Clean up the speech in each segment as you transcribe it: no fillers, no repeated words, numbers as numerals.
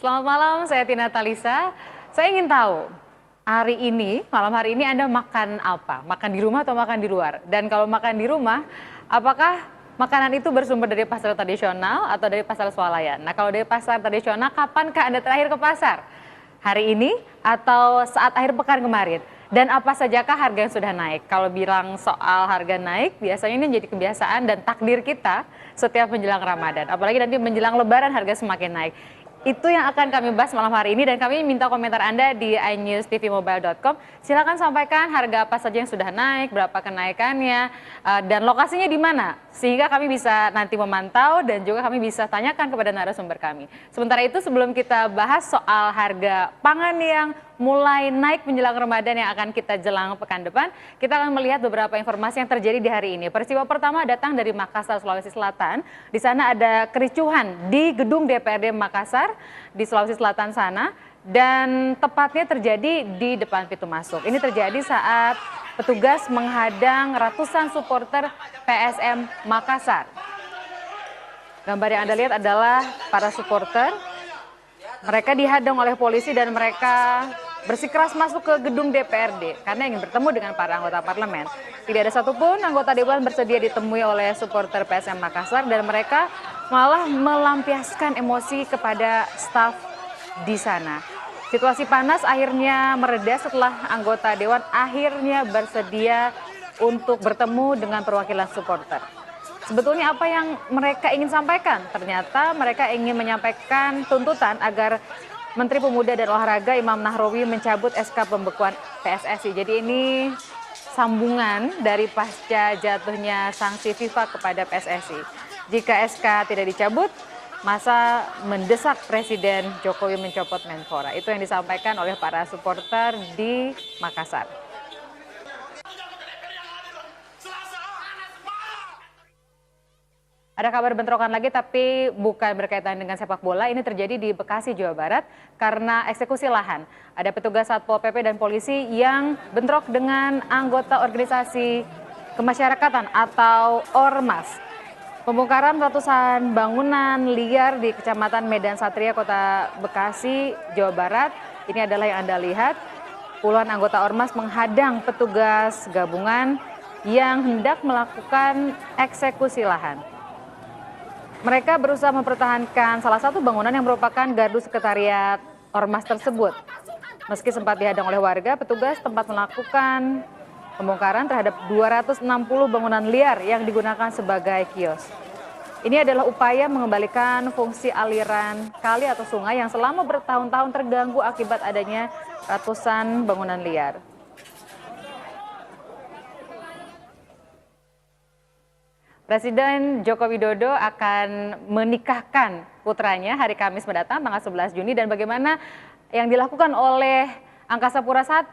Selamat malam, saya Tina Talisa. Saya ingin tahu, malam hari ini Anda makan apa? Makan di rumah atau makan di luar? Dan kalau makan di rumah, apakah makanan itu bersumber dari pasar tradisional atau dari pasar swalayan? Nah, kalau dari pasar tradisional, kapankah Anda terakhir ke pasar? Hari ini atau saat akhir pekan kemarin? Dan apa sajakah harga yang sudah naik? Kalau bilang soal harga naik, biasanya ini menjadi kebiasaan dan takdir kita setiap menjelang Ramadan. Apalagi nanti menjelang Lebaran harga semakin naik. Itu yang akan kami bahas malam hari ini dan kami minta komentar Anda di inewstvmobile.com. Silakan sampaikan harga apa saja yang sudah naik, berapa kenaikannya, dan lokasinya di mana. Sehingga kami bisa nanti memantau dan juga kami bisa tanyakan kepada narasumber kami. Sementara itu sebelum kita bahas soal harga pangan yang mulai naik menjelang Ramadan yang akan kita jelang pekan depan, kita akan melihat beberapa informasi yang terjadi di hari ini. Peristiwa pertama datang dari Makassar, Sulawesi Selatan. Di sana ada kericuhan di gedung DPRD Makassar di Sulawesi Selatan sana, dan tepatnya terjadi di depan pintu masuk. Ini terjadi saat petugas menghadang ratusan supporter PSM Makassar. Gambar yang Anda lihat adalah para supporter. Mereka dihadang oleh polisi dan mereka bersikeras masuk ke gedung DPRD karena ingin bertemu dengan para anggota parlemen. Tidak ada satupun anggota dewan bersedia ditemui oleh supporter PSM Makassar dan mereka malah melampiaskan emosi kepada staf di sana. Situasi panas akhirnya mereda setelah anggota dewan akhirnya bersedia untuk bertemu dengan perwakilan supporter. Sebetulnya apa yang mereka ingin sampaikan? Ternyata mereka ingin menyampaikan tuntutan agar Menteri Pemuda dan Olahraga Imam Nahrawi mencabut SK pembekuan PSSI. Jadi ini sambungan dari pasca jatuhnya sanksi FIFA kepada PSSI. Jika SK tidak dicabut, masa mendesak Presiden Jokowi mencopot Menpora. Itu yang disampaikan oleh para supporter di Makassar. Ada kabar bentrokan lagi tapi bukan berkaitan dengan sepak bola. Ini terjadi di Bekasi, Jawa Barat karena eksekusi lahan. Ada petugas Satpol PP dan polisi yang bentrok dengan anggota organisasi kemasyarakatan atau Ormas. Pembongkaran ratusan bangunan liar di Kecamatan Medan Satria, Kota Bekasi, Jawa Barat. Ini adalah yang Anda lihat. Puluhan anggota Ormas menghadang petugas gabungan yang hendak melakukan eksekusi lahan. Mereka berusaha mempertahankan salah satu bangunan yang merupakan gardu sekretariat Ormas tersebut. Meski sempat dihadang oleh warga, petugas tempat melakukan pembongkaran terhadap 260 bangunan liar yang digunakan sebagai kios. Ini adalah upaya mengembalikan fungsi aliran kali atau sungai yang selama bertahun-tahun terganggu akibat adanya ratusan bangunan liar. Presiden Joko Widodo akan menikahkan putranya hari Kamis mendatang tanggal 11 Juni dan bagaimana yang dilakukan oleh Angkasa Pura I.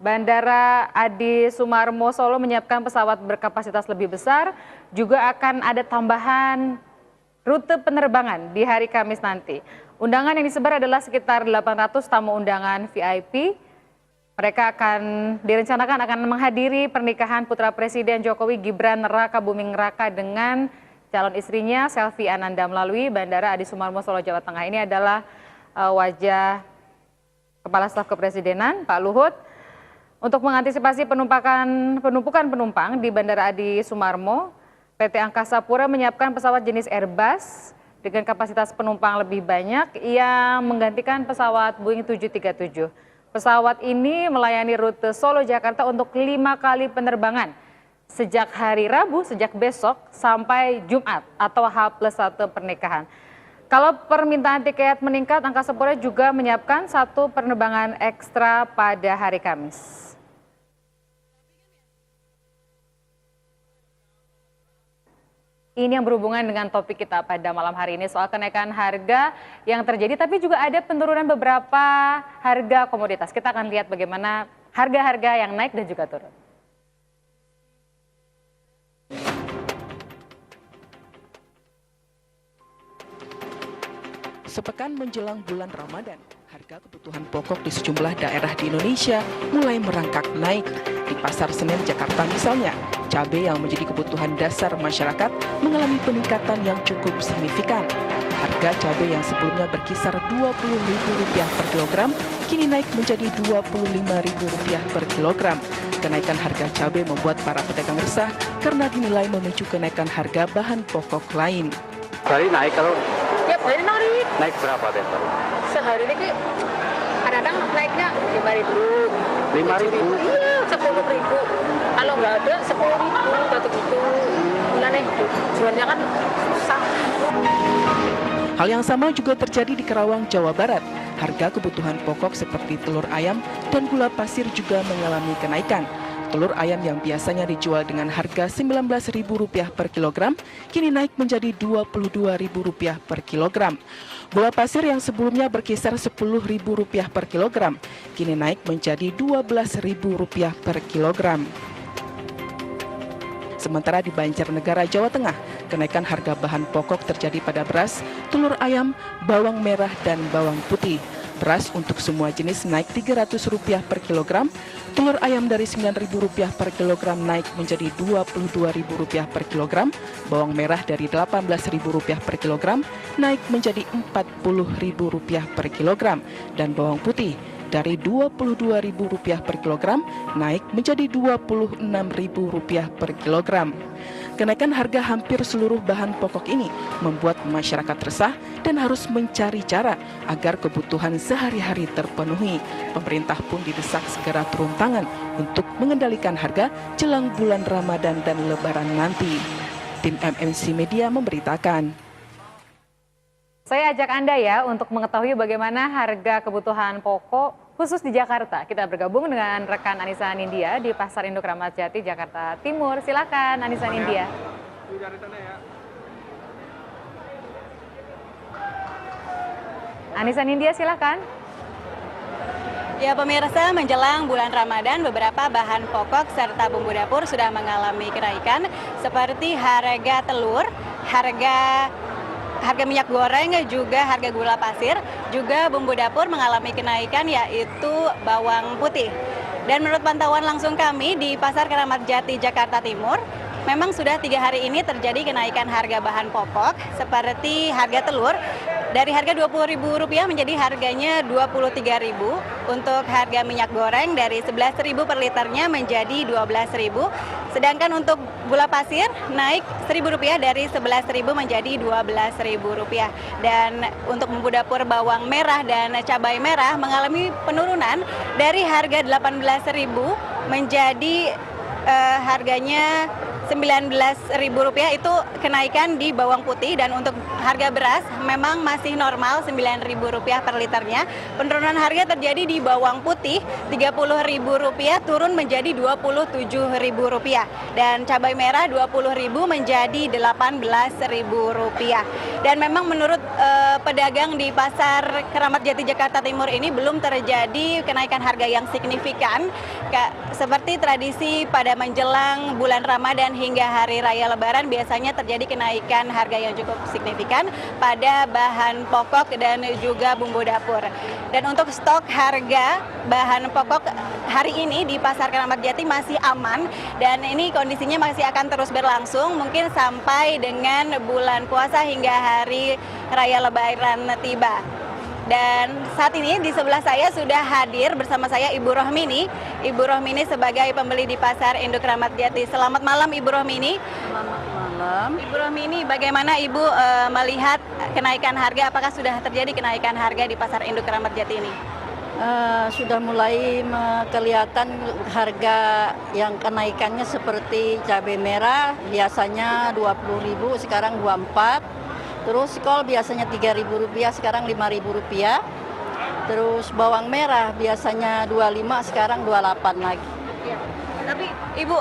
Bandara Adi Sumarmo Solo menyiapkan pesawat berkapasitas lebih besar, juga akan ada tambahan rute penerbangan di hari Kamis nanti. Undangan yang disebar adalah sekitar 800 tamu undangan VIP. Mereka direncanakan akan menghadiri pernikahan putra Presiden Jokowi Gibran Raka Buming Raka dengan calon istrinya Selvi Ananda melalui Bandara Adi Sumarmo Solo, Jawa Tengah. Ini adalah wajah Kepala Staf Kepresidenan Pak Luhut. Untuk mengantisipasi penumpukan penumpang di Bandara Adi Sumarmo, PT Angkasa Pura menyiapkan pesawat jenis Airbus dengan kapasitas penumpang lebih banyak yang menggantikan pesawat Boeing 737. Pesawat ini melayani rute Solo-Jakarta untuk 5 kali penerbangan sejak hari Rabu, sejak besok sampai Jumat atau H+1 pernikahan. Kalau permintaan tiket meningkat, Angkasa Pura juga menyiapkan 1 penerbangan ekstra pada hari Kamis. Ini yang berhubungan dengan topik kita pada malam hari ini soal kenaikan harga yang terjadi, tapi juga ada penurunan beberapa harga komoditas. Kita akan lihat bagaimana harga-harga yang naik dan juga turun. Sepekan menjelang bulan Ramadan, harga kebutuhan pokok di sejumlah daerah di Indonesia mulai merangkak naik. Di Pasar Senen, Jakarta misalnya, cabai yang menjadi kebutuhan dasar masyarakat mengalami peningkatan yang cukup signifikan. Harga cabai yang sebelumnya berkisar Rp20.000 per kilogram kini naik menjadi Rp25.000 per kilogram. Kenaikan harga cabai membuat para pedagang resah karena dinilai memicu kenaikan harga bahan pokok lain. Hari naik kalau Tiap hari naik. naik berapa deh? Sehari ini kadang-kadang naiknya 5.000. 5.000. Iya, 10.000. Kalau nggak ada 10.000 gitu gitu. Gimana nih? Jualnya kan susah. Hal yang sama juga terjadi di Karawang, Jawa Barat. Harga kebutuhan pokok seperti telur ayam dan gula pasir juga mengalami kenaikan. Telur ayam yang biasanya dijual dengan harga Rp19.000 per kilogram, kini naik menjadi Rp22.000 per kilogram. Gula pasir yang sebelumnya berkisar Rp10.000 per kilogram, kini naik menjadi Rp12.000 per kilogram. Sementara di Banjarnegara, Jawa Tengah, kenaikan harga bahan pokok terjadi pada beras, telur ayam, bawang merah, dan bawang putih. Beras untuk semua jenis naik Rp300 per kilogram, telur ayam dari Rp9.000 per kilogram naik menjadi Rp22.000 per kilogram, bawang merah dari Rp18.000 per kilogram naik menjadi Rp40.000 per kilogram, dan bawang putih dari Rp22.000 per kilogram naik menjadi Rp26.000 per kilogram. Kenaikan harga hampir seluruh bahan pokok ini membuat masyarakat resah dan harus mencari cara agar kebutuhan sehari-hari terpenuhi. Pemerintah pun didesak segera turun tangan untuk mengendalikan harga jelang bulan Ramadan dan Lebaran nanti. Tim MMC Media memberitakan. Saya ajak Anda ya untuk mengetahui bagaimana harga kebutuhan pokok khusus di Jakarta. Kita bergabung dengan rekan Anissa Nindya di Pasar Induk Ramat Jati, Jakarta Timur. Silakan Anissa Nindya. Anissa Nindya, silakan. Ya pemirsa, menjelang bulan Ramadan beberapa bahan pokok serta bumbu dapur sudah mengalami kenaikan seperti harga telur, harga minyak goreng, juga harga gula pasir, juga bumbu dapur mengalami kenaikan yaitu bawang putih. Dan menurut pantauan langsung kami di Pasar Keramat Jati, Jakarta Timur, memang sudah 3 hari ini terjadi kenaikan harga bahan pokok seperti harga telur dari harga Rp20.000 menjadi harganya Rp23.000. Untuk harga minyak goreng dari Rp11.000 per liternya menjadi Rp12.000. Sedangkan untuk gula pasir naik Rp1.000 dari Rp11.000 menjadi Rp12.000. Dan untuk bumbu dapur bawang merah dan cabai merah mengalami penurunan dari harga Rp18.000 menjadi harganya Rp19.000. Itu kenaikan di bawang putih. Dan untuk harga beras memang masih normal Rp9.000 per liternya. Penurunan harga terjadi di bawang putih Rp30.000 turun menjadi Rp27.000. Dan cabai merah Rp20.000 menjadi Rp18.000. Dan memang menurut pedagang di Pasar Keramat Jati Jakarta Timur ini belum terjadi kenaikan harga yang signifikan seperti tradisi pada menjelang bulan Ramadan hingga hari raya Lebaran biasanya terjadi kenaikan harga yang cukup signifikan pada bahan pokok dan juga bumbu dapur. Dan untuk stok harga bahan pokok hari ini di Pasar Keramat Jati masih aman dan ini kondisinya masih akan terus berlangsung mungkin sampai dengan bulan puasa hingga hari raya Lebaran tiba. Dan saat ini di sebelah saya sudah hadir bersama saya Ibu Rohmini. Ibu Rohmini sebagai pembeli di Pasar Induk Ramat Jati. Selamat malam Ibu Rohmini. Selamat malam. Ibu Rohmini, bagaimana Ibu melihat kenaikan harga? Apakah sudah terjadi kenaikan harga di Pasar Induk Ramat Jati ini? Sudah mulai kelihatan harga yang kenaikannya seperti cabai merah biasanya Rp20.000 sekarang Rp24. Terus kol biasanya Rp3.000 sekarang Rp5.000. Terus bawang merah biasanya Rp25 sekarang Rp28 lagi. Ya. Tapi Ibu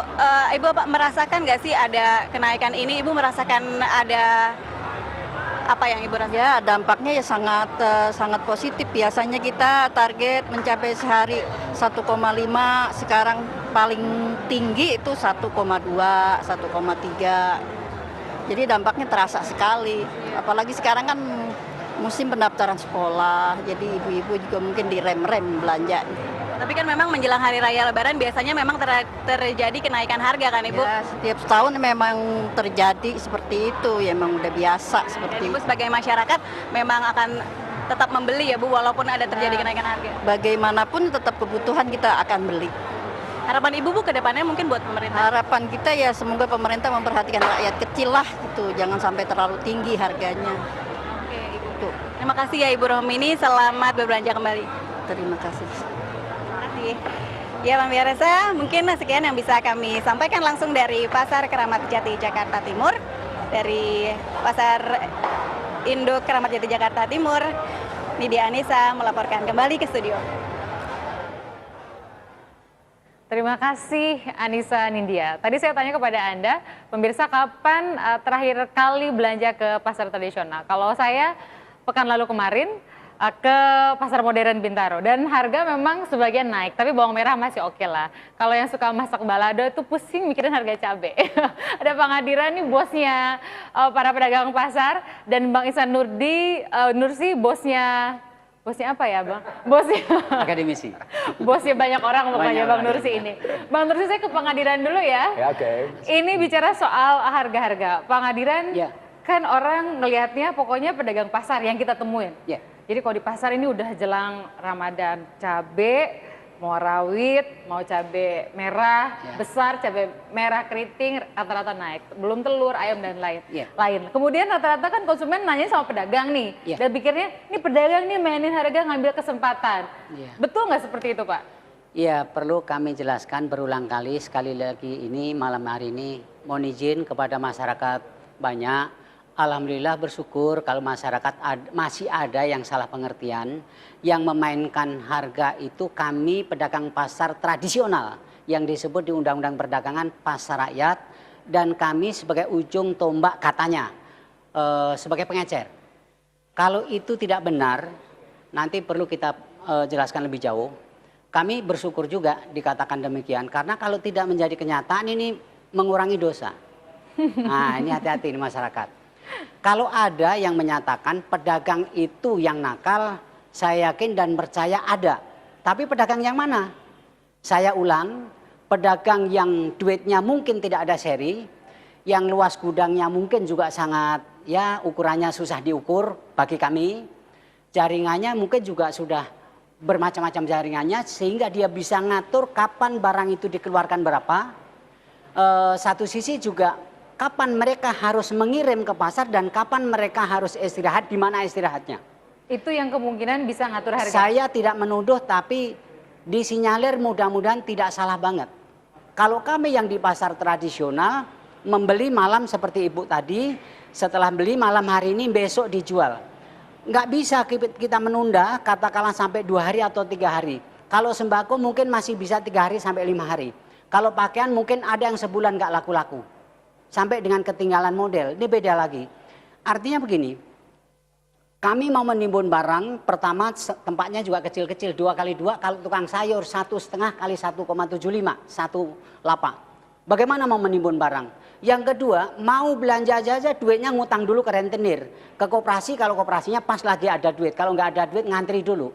apa merasakan nggak sih ada kenaikan ini? Ibu merasakan ada apa yang Ibu rasakan? Ya dampaknya ya sangat positif. Biasanya kita target mencapai sehari 1,5, sekarang paling tinggi itu 1,2, 1,3. Jadi dampaknya terasa sekali. Apalagi sekarang kan musim pendaftaran sekolah, jadi ibu-ibu juga mungkin direm-rem belanja. Tapi kan memang menjelang hari raya Lebaran biasanya memang terjadi kenaikan harga kan Ibu? Ya, setiap tahun memang terjadi seperti itu, ya memang udah biasa Dan seperti Ibu itu. sebagai masyarakat memang akan tetap membeli ya Bu, walaupun ada terjadi kenaikan harga. Bagaimanapun tetap kebutuhan kita akan beli. Harapan Ibu Bu ke depannya mungkin buat pemerintah? Harapan kita ya semoga pemerintah memperhatikan rakyat kecil lah gitu, jangan sampai terlalu tinggi harganya. Oke Ibu. Tuh, Terima kasih ya Ibu Rohmini, selamat berbelanja kembali. terima kasih. Terima kasih. Ya pemirsa, mungkin sekian yang bisa kami sampaikan langsung dari Pasar Keramat Jati Jakarta Timur. Dari Pasar Induk Keramat Jati Jakarta Timur, Nidia Anissa melaporkan kembali ke studio. Terima kasih Anissa Nindya. Tadi saya tanya kepada Anda, pemirsa kapan terakhir kali belanja ke pasar tradisional? Kalau saya pekan lalu kemarin ke pasar modern Bintaro dan harga memang sebagian naik, tapi bawang merah masih oke lah. Kalau yang suka masak balado itu pusing mikirin harga cabai. Ada Bang Adiran nih bosnya para pedagang pasar dan Bang Ihsan Nursi bosnya apa ya Bang? Bosnya Akademisi. bosnya banyak orang pokoknya Banyak Bang orang. Nursi ini. Bang Nursi saya ke Pengadiran dulu ya. Ya, oke. Ini bicara soal harga-harga. Pengadiran Ya. kan orang ngelihatnya pokoknya pedagang pasar yang kita temuin. Ya. Jadi kalau di pasar ini udah jelang Ramadan, cabe, mau rawit, mau cabe merah, Ya. besar, cabe merah keriting rata-rata naik. Belum telur, ayam dan lain. Ya. Kemudian rata-rata kan konsumen nanya sama pedagang nih. Ya. Dan pikirnya ini pedagang nih mainin harga ngambil kesempatan. Ya. Betul nggak seperti itu Pak? Ya, perlu kami jelaskan berulang kali, sekali lagi ini malam hari ini mohon izin kepada masyarakat banyak. Alhamdulillah bersyukur kalau masyarakat masih ada yang salah pengertian, yang memainkan harga itu kami pedagang pasar tradisional yang disebut di Undang-Undang Perdagangan Pasar Rakyat dan kami sebagai ujung tombak katanya sebagai pengecer. Kalau itu tidak benar, nanti perlu kita jelaskan lebih jauh. Kami bersyukur juga dikatakan demikian karena kalau tidak menjadi kenyataan ini mengurangi dosa. Nah, ini hati-hati nih masyarakat. Kalau ada yang menyatakan pedagang itu yang nakal, saya yakin dan percaya ada. Tapi pedagang yang mana? Saya ulang, pedagang yang duitnya mungkin tidak ada seri, yang luas gudangnya mungkin juga sangat, ya ukurannya susah diukur bagi kami. Jaringannya mungkin juga sudah bermacam-macam jaringannya sehingga dia bisa ngatur kapan barang itu dikeluarkan berapa. Satu sisi juga kapan mereka harus mengirim ke pasar dan kapan mereka harus istirahat, di mana istirahatnya. Itu yang kemungkinan bisa ngatur harga. Saya tidak menuduh tapi disinyalir mudah-mudahan tidak salah banget. Kalau kami yang di pasar tradisional membeli malam seperti Ibu tadi, setelah beli malam hari ini besok dijual. Nggak bisa kita menunda katakanlah sampai 2 hari atau 3 hari. Kalau sembako mungkin masih bisa 3 hari sampai 5 hari. Kalau pakaian mungkin ada yang sebulan nggak laku-laku. Sampai dengan ketinggalan model, ini beda lagi. Artinya begini, kami mau menimbun barang, pertama tempatnya juga kecil-kecil, 2x2, kalau tukang sayur 1,5 kali 1,75, 1 lapak. Bagaimana mau menimbun barang? Yang kedua, mau belanja aja duitnya ngutang dulu ke rentenir. Ke koperasi, kalau koperasinya pas lagi ada duit, kalau nggak ada duit ngantri dulu.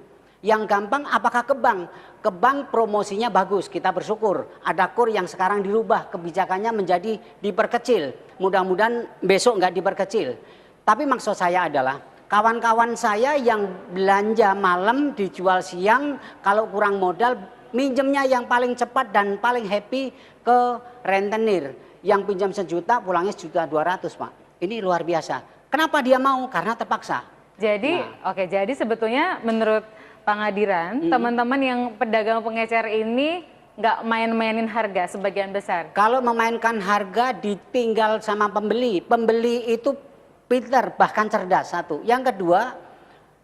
Yang gampang apakah ke bank? Ke bank promosinya bagus, kita bersyukur. Ada KUR yang sekarang dirubah, kebijakannya menjadi diperkecil. Mudah-mudahan besok nggak diperkecil. Tapi maksud saya adalah, kawan-kawan saya yang belanja malam dijual siang, kalau kurang modal, minjemnya yang paling cepat dan paling happy ke rentenir. Yang pinjam 1 juta, pulangnya 1.200.000 Pak. Ini luar biasa. Kenapa dia mau? Karena terpaksa. Jadi, oke, jadi sebetulnya menurut Pengadiran, teman-teman yang pedagang pengecer ini nggak main-mainin harga sebagian besar. Kalau memainkan harga ditinggal sama pembeli. Pembeli itu pintar bahkan cerdas satu. Yang kedua,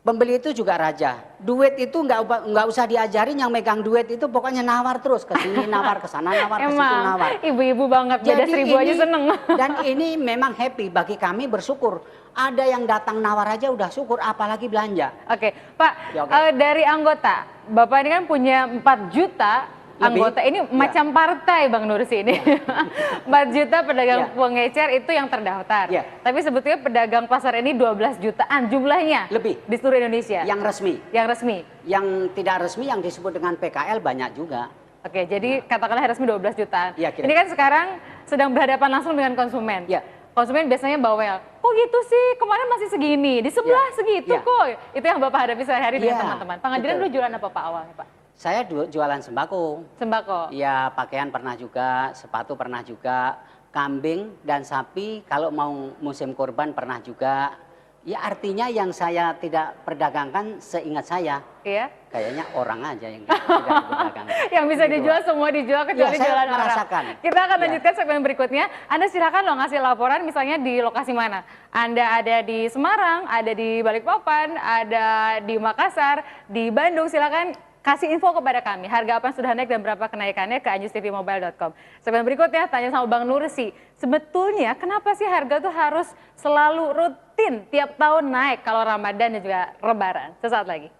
pembeli itu juga raja. Duit itu nggak usah diajarin, yang megang duit itu pokoknya nawar terus ke sini, nawar ke sana, nawar ke situ, nawar. Emang ibu-ibu banget, beda 1.000 aja seneng. Dan ini memang happy bagi kami, bersyukur. Ada yang datang nawar aja udah syukur, apalagi belanja. Oke, Pak, Ya, oke. dari anggota, Bapak ini kan punya 4 juta anggota ini macam partai Bang Nursi ini. 4 juta pedagang pengecer itu yang terdaftar. Ya. Tapi sebetulnya pedagang pasar ini 12 jutaan jumlahnya. Lebih. Di seluruh Indonesia. Yang resmi. Yang resmi. Yang tidak resmi yang disebut dengan PKL banyak juga. Oke, jadi katakanlah resmi 12 jutaan. Ya, kira-kira. Ini kan sekarang sedang berhadapan langsung dengan konsumen. Ya. Konsumen biasanya bawel, kok gitu sih, kemarin masih segini, di sebelah segitu Ya. kok. Itu yang Bapak hadapi sehari-hari dengan Ya, teman-teman. Pengadilan betul. dulu jualan apa Pak awalnya Pak? Saya jualan sembako. Sembako. Ya, pakaian pernah juga, sepatu pernah juga, kambing dan sapi kalau mau musim kurban pernah juga. Ya artinya yang saya tidak perdagangkan seingat saya, Iya. kayaknya orang aja yang tidak diperdagangkan. Yang bisa Gitu. dijual semua dijual kecuali saya jualan orang. merasakan. Kita akan Ya. lanjutkan segmen berikutnya. Anda silakan loh ngasih laporan misalnya di lokasi mana. Anda ada di Semarang, ada di Balikpapan, ada di Makassar, di Bandung, silakan kasih info kepada kami. Harga apa yang sudah naik dan berapa kenaikannya ke anjustvmobile.com. Segmen berikutnya tanya sama Bang Nursi. Sebetulnya kenapa sih harga tuh harus selalu rutin tiap tahun naik kalau Ramadan dan juga Lebaran? Sesaat lagi.